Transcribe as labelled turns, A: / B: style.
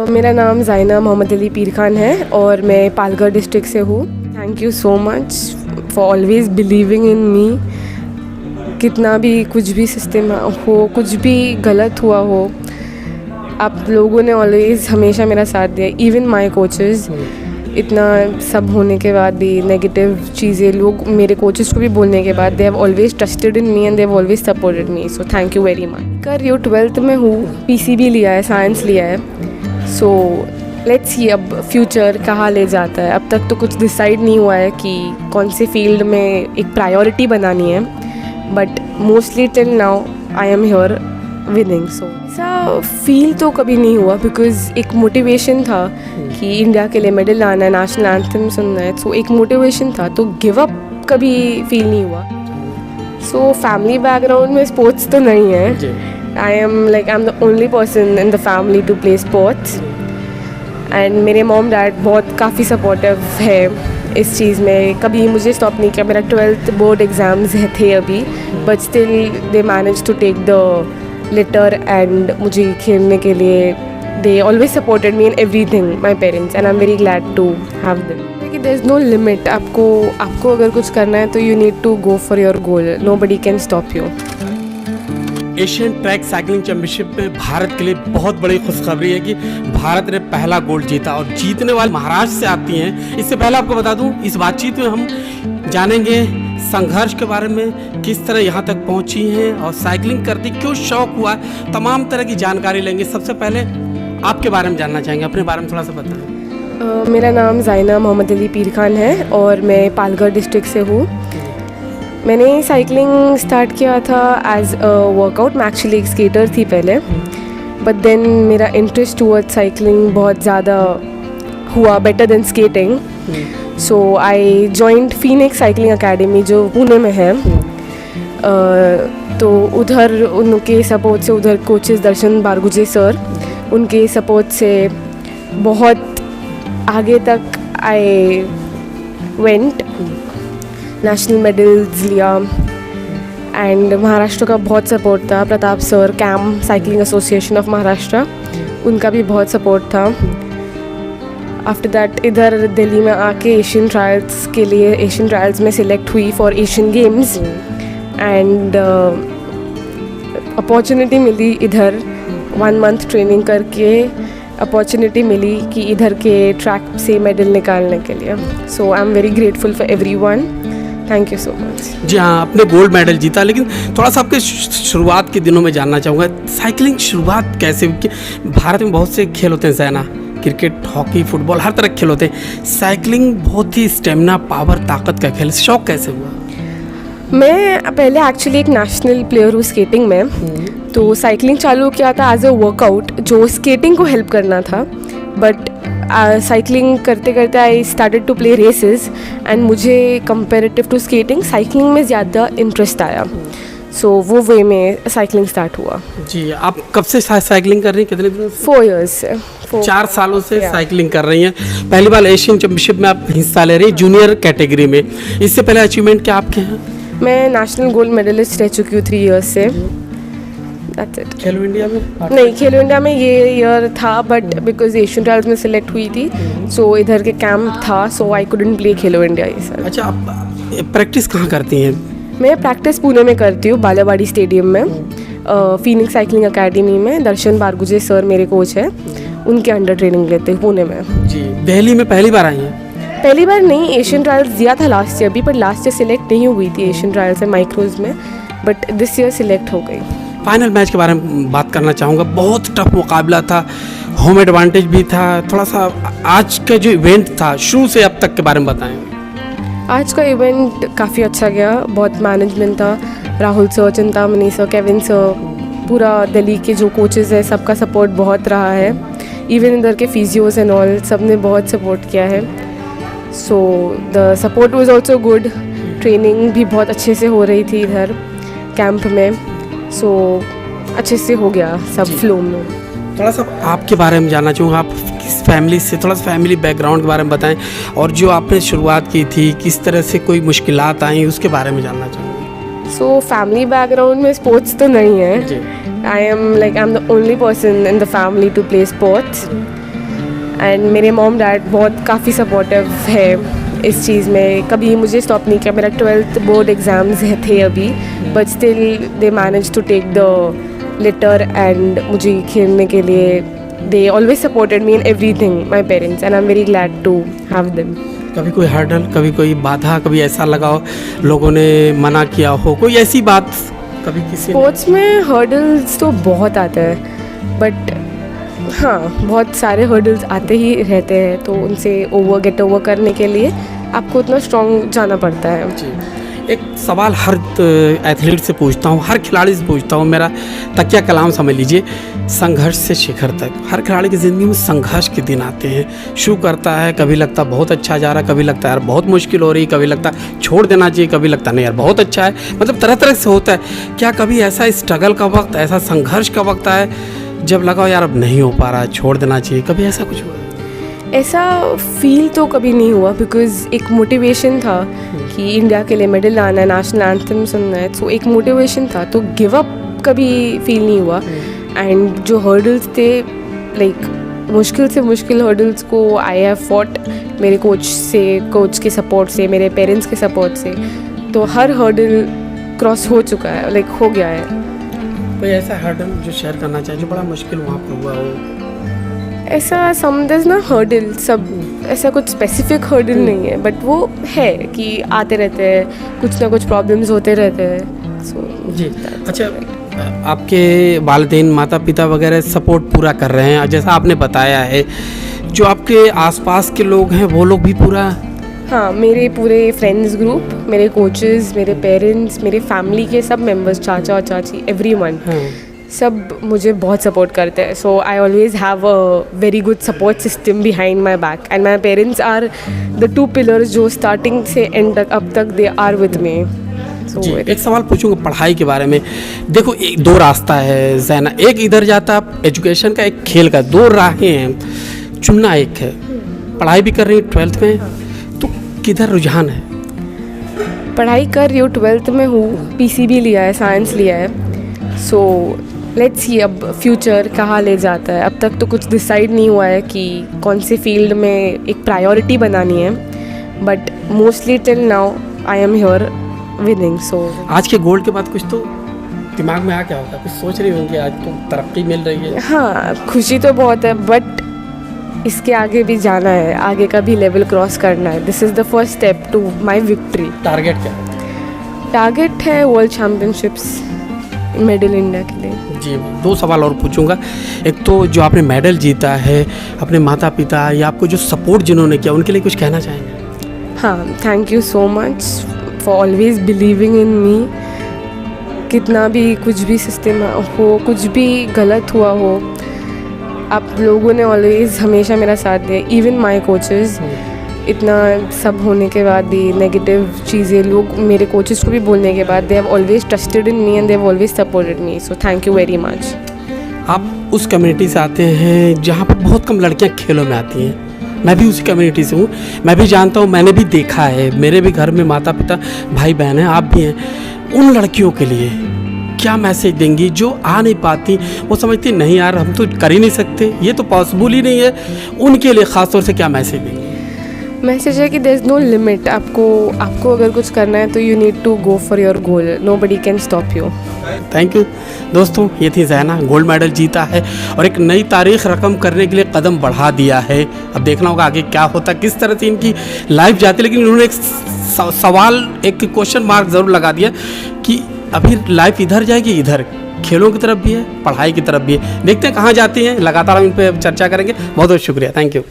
A: मेरा नाम ज़ाइना मोहम्मद अली पीर खान है और मैं पालघर डिस्ट्रिक्ट से हूँ। Thank you so much for always believing in me. कितना भी कुछ भी सिस्टम हो, कुछ भी गलत हुआ हो, आप लोगों ने ऑलवेज़ हमेशा मेरा साथ दिया। इवन माय कोचेस, इतना सब होने के बाद भी नेगेटिव चीज़ें लोग मेरे कोचेस को भी बोलने के बाद they have always trusted in me and they have always supported me. So thank you very much. कर यू 12th में हूँ, पीसीबी लिया है, साइंस लिया है। सो लेट्स सी अब फ्यूचर कहाँ ले जाता है। अब तक तो कुछ डिसाइड नहीं हुआ है कि कौन से फील्ड में एक प्रायोरिटी बनानी है, but mostly till now I am here winning. So ऐसा फील तो कभी नहीं हुआ बिकॉज एक मोटिवेशन था कि इंडिया के लिए मेडल लाना है, नेशनल एंथम सुनना है। सो एक मोटिवेशन था, तो गिव अप कभी फील नहीं हुआ। सो फैमिली बैकग्राउंड में स्पोर्ट्स तो नहीं है। I am the only person in the family to play sports and मेरे मॉम डैड बहुत काफ़ी सपोर्टिव है इस चीज़ में। कभी मुझे स्टॉप नहीं किया। मेरा 12th बोर्ड एग्ज़ाम्स थे अभी, but still they manage to take the letter and मुझे खेलने के लिए they always supported me in everything, my parents, and I am very glad to have them. कि देयर इज़ नो लिमिट। आपको अगर कुछ करना है तो you need to go for your goal. Nobody can stop you.
B: Asian track cycling championship में भारत के लिए बहुत बड़ी खुशखबरी है कि भारत ने पहला गोल्ड जीता और जीतने वाले महाराष्ट्र से आती हैं। इससे पहले आपको बता दूं, इस बातचीत में हम जानेंगे संघर्ष के बारे में, किस तरह यहाँ तक पहुँची हैं और साइकिलिंग करती क्यों शौक हुआ, तमाम तरह की जानकारी लेंगे। सबसे पहले आपके बारे में जानना चाहेंगे, अपने बारे में थोड़ा सा बताएं।
A: मेरा नाम ज़ाइना मोहम्मद अली पीर खान है और मैं पालघर डिस्ट्रिक्ट से हूँ। मैंने साइकिलिंग स्टार्ट किया था एज अ वर्कआउट। मैं एक्चुअली एक स्केटर थी पहले, बट देन मेरा इंटरेस्ट टूवर्ड साइकिलिंग बहुत ज़्यादा हुआ, better than skating. So I joined Phoenix cycling academy जो पुणे में है। तो उधर उनके सपोर्ट से, उधर कोचेस दर्शन बारगुजे सर, उनके सपोर्ट से बहुत आगे तक आई वेंट। नेशनल मेडल्स लिया एंड महाराष्ट्र का बहुत सपोर्ट था। प्रताप सर, कैम साइकिलिंग एसोसिएशन ऑफ महाराष्ट्र, उनका भी बहुत सपोर्ट था। आफ्टर दैट इधर दिल्ली में आके एशियन ट्रायल्स के लिए, एशियन ट्रायल्स में सिलेक्ट हुई for Asian games and opportunity मिली इधर 1 मंथ ट्रेनिंग करके। अपॉर्चुनिटी मिली कि इधर के ट्रैक से मेडल निकालने के लिए। So I am very grateful for everyone. Thank you so much.
B: जी हाँ, आपने गोल्ड मेडल जीता, लेकिन थोड़ा सा आपके शुरुआत के दिनों में जानना चाहूँगा, साइकिलिंग शुरुआत कैसे हुई? भारत में बहुत से खेल होते हैं सैना, क्रिकेट, हॉकी, फुटबॉल, हर तरह के खेल होते हैं। साइकिलिंग बहुत ही स्टेमिना, पावर, ताकत का खेल, शौक कैसे हुआ?
A: मैं पहले एक्चुअली एक नेशनल प्लेयर हूँ स्केटिंग में, तो साइकिलिंग चालू किया था एज अ वर्कआउट जो स्केटिंग को हेल्प करना था। बट साइकिलिंग करते करते I started to play races and मुझे कंपेरेटिव टू स्केटिंग साइकिलिंग में ज़्यादा इंटरेस्ट आया। सो वो वे में साइकिलिंग स्टार्ट हुआ।
B: जी, आप कब से साइकिलिंग कर रही हैं? कितने दिनों से?
A: 4 years से।
B: 4 सालों से साइकिलिंग कर रही हैं। पहली बार एशियन चैंपियनशिप में आप हिस्सा ले रही हैं जूनियर कैटेगरी में। इससे पहले अचीवमेंट क्या आपके हैं?
A: मैं नेशनल गोल्ड मेडलिस्ट रह चुकी हूँ 3 years से। That's it.
B: खेलो इंडिया में?
A: नहीं, खेलो इंडिया में ये ईयर था, बट बिकॉज एशियन ट्रायल्स में सिलेक्ट हुई थी, सो इधर के कैंप था, सो I couldn't play Khelo India ये सर।
B: अच्छा, आप प्रैक्टिस कहाँ करती हैं?
A: मैं प्रैक्टिस पुणे में करती हूँ, बालावाड़ी स्टेडियम में, फीनिक्स साइकिलिंग अकेडमी में। दर्शन बारगुजे सर मेरे कोच हैं, उनके अंडर ट्रेनिंग लेते हैं पुणे में।
B: जी, दिल्ली में पहली बार आई हैं?
A: पहली बार नहीं, एशियन ट्रायल्स दिया था लास्ट ईयर भी, पर लास्ट ईयर सिलेक्ट नहीं हुई थी एशियन ट्रायल्स में माइक्रोज में, बट दिस ईयर सिलेक्ट हो गई।
B: फाइनल मैच के बारे में बात करना चाहूँगा। बहुत टफ मुकाबला था, होम एडवांटेज भी था। थोड़ा सा आज का जो इवेंट था शुरू से अब तक के बारे में बताएं।
A: आज का इवेंट काफ़ी अच्छा गया, बहुत मैनेजमेंट था। Rahul sir, Chintamani sir, Kevin sir, पूरा दिल्ली के जो कोचेस है सबका सपोर्ट बहुत रहा है। इवन इधर के फिजियोज एंड ऑल सब ने बहुत सपोर्ट किया है। So the support was also good. Training भी बहुत अच्छे से हो रही थी इधर कैंप में। सो अच्छे से हो गया सब फ्लो में।
B: थोड़ा सा आपके बारे में जानना चाहूँगा, आप किस फैमिली से, थोड़ा सा फैमिली बैकग्राउंड के बारे में बताएं, और जो आपने शुरुआत की थी किस तरह से कोई मुश्किलात आई उसके बारे में जानना चाहूँगा।
A: सो फैमिली बैकग्राउंड में स्पोर्ट्स तो नहीं है। I am the only person in the family to play sports and मेरे मॉम डैड बहुत काफ़ी सपोर्टिव है इस चीज़ में, कभी मुझे स्टॉप नहीं किया। मेरा 12th बोर्ड एग्ज़ाम्स थे अभी, but still they manage to take the letter and मुझे खेलने के लिए they always supported me in everything, my parents, and I am very glad to have them.
B: कभी कोई हर्डल, कभी कोई बाधा, कभी ऐसा लगा हो लोगों ने मना किया हो, कोई ऐसी बात कभी किसी
A: स्पोर्ट्स में हर्डल्स तो बहुत आते हैं, बट हाँ बहुत सारे हर्डल्स आते ही रहते हैं, तो उनसे गेट ओवर करने के लिए आपको उतना स्ट्रॉन्ग जाना पड़ता है।
B: जी, एक सवाल हर एथलीट से पूछता हूँ, हर खिलाड़ी से पूछता हूँ, मेरा तकिया कलाम समझ लीजिए, संघर्ष से शिखर तक। हर खिलाड़ी की ज़िंदगी में संघर्ष के दिन आते हैं। शुरू करता है, कभी लगता है बहुत अच्छा जा रहा है, कभी लगता है यार बहुत मुश्किल हो रही, कभी लगता है छोड़ देना चाहिए, कभी लगता है नहीं यार बहुत अच्छा है, मतलब तरह तरह से होता है। क्या कभी ऐसा स्ट्रगल का वक्त, ऐसा संघर्ष का वक्त आए जब लगा यार अब नहीं हो पा रहा, छोड़ देना चाहिए, कभी ऐसा कुछ हुआ?
A: ऐसा फील तो कभी नहीं हुआ, बिकॉज़ एक मोटिवेशन था कि इंडिया के लिए मेडल लाना है, नेशनल एंथम सुनना है, सो एक मोटिवेशन था, तो गिव अप कभी फील नहीं हुआ। एंड जो हर्डल्स थे, लाइक मुश्किल से मुश्किल हर्डल्स को आई हैव फॉट मेरे कोच के सपोर्ट से, मेरे पेरेंट्स के सपोर्ट से, तो हर हर्डल क्रॉस हो चुका है, लाइक हो गया है।
B: कोई ऐसा हर्डल जो शेयर करना चाहिए जो बड़ा मुश्किल वहाँ पर हुआ हो?
A: ऐसा समझ ना हर्डल सब ऐसा कुछ स्पेसिफिक हर्डल नहीं है, बट वो है कि आते रहते हैं, कुछ ना कुछ प्रॉब्लम्स होते रहते हैं। सो
B: जी, अच्छा, आपके वालिदैन, माता पिता वगैरह सपोर्ट पूरा कर रहे हैं, जैसा आपने बताया है, जो आपके आसपास के लोग हैं वो लोग भी पूरा?
A: हाँ, मेरे पूरे फ्रेंड्स ग्रुप, मेरे कोचेस, मेरे पेरेंट्स, मेरे फैमिली के सब मेंबर्स, चाचा और चाची, एवरीवन, सब मुझे बहुत सपोर्ट करते हैं। So I always have a very good support system behind my back, and my parents are the 2 pillars जो स्टार्टिंग से एंड तक अब तक दे आर विद मी।
B: जी, एक सवाल पूछूंगा पढ़ाई के बारे में। देखो, 2 रास्ता है ज़ैना, एक इधर जाता एजुकेशन का, एक खेल का, 2 राहें हैं, चुनना एक है। पढ़ाई भी कर रही है 12th में, तो किधर रुझान है?
A: पढ़ाई कर रही हूँ, 12th में हूँ, PCB लिया है, साइंस लिया है। सो लेट्स सी अब फ्यूचर कहाँ ले जाता है। अब तक तो कुछ डिसाइड नहीं हुआ है कि कौन से फील्ड में एक प्रायोरिटी बनानी है, but mostly till now I am here winning. So
B: आज के गोल्ड के बाद कुछ तो दिमाग में आ क्या होगा, कुछ सोच रही होंगे, आज तो तरक्की मिल रही है।
A: हाँ, खुशी तो बहुत है, बट इसके आगे भी जाना है, आगे का भी लेवल क्रॉस करना है। This is the first step to my victory.
B: Target क्या है?
A: टारगेट है वर्ल्ड चैम्पियनशिप्स, मेडल इंडिया के लिए।
B: जी, 2 सवाल और पूछूंगा। एक तो जो आपने मेडल जीता है, अपने माता पिता या आपको जो सपोर्ट जिन्होंने किया, उनके लिए कुछ कहना चाहेंगे?
A: हाँ, thank you so much for always believing in me. कितना भी कुछ भी सिस्टम हो, कुछ भी गलत हुआ हो, आप लोगों ने ऑलवेज हमेशा मेरा साथ दिया। इवन माई कोचेस, इतना सब होने के बाद भी नेगेटिव चीज़ें लोग मेरे कोचेस को भी बोलने के बाद, they have always trusted in me and they have always supported me. So thank you very much.
B: आप उस कम्युनिटी से आते हैं जहाँ पर बहुत कम लड़कियाँ खेलों में आती हैं। मैं भी उसी कम्युनिटी से हूँ, मैं भी जानता हूँ, मैंने भी देखा है, मेरे भी घर में माता पिता, भाई बहन हैं, आप भी हैं। उन लड़कियों के लिए क्या मैसेज देंगी जो आ नहीं पाती, वो समझती नहीं यार हम तो कर ही नहीं सकते, ये तो पॉसिबल ही नहीं है, उनके लिए ख़ास तौर से क्या मैसेज देंगी?
A: मैसेज है कि देयर इज़ नो लिमिट। आपको अगर कुछ करना है तो you need to go for your goal, nobody can stop you.
B: Thank you दोस्तों, ये थी ज़ैना, गोल्ड मेडल जीता है और एक नई तारीख रकम करने के लिए कदम बढ़ा दिया है। अब देखना होगा आगे क्या होता, किस तरह से इनकी लाइफ जाती है। लेकिन उन्होंने एक सवाल, एक क्वेश्चन मार्क ज़रूर लगा दिया कि अभी लाइफ इधर जाएगी, इधर खेलों की तरफ भी है, पढ़ाई की तरफ भी है। देखते हैं कहाँ जाती हैं, लगातार हम इन पर चर्चा करेंगे। बहुत बहुत शुक्रिया, थैंक यू।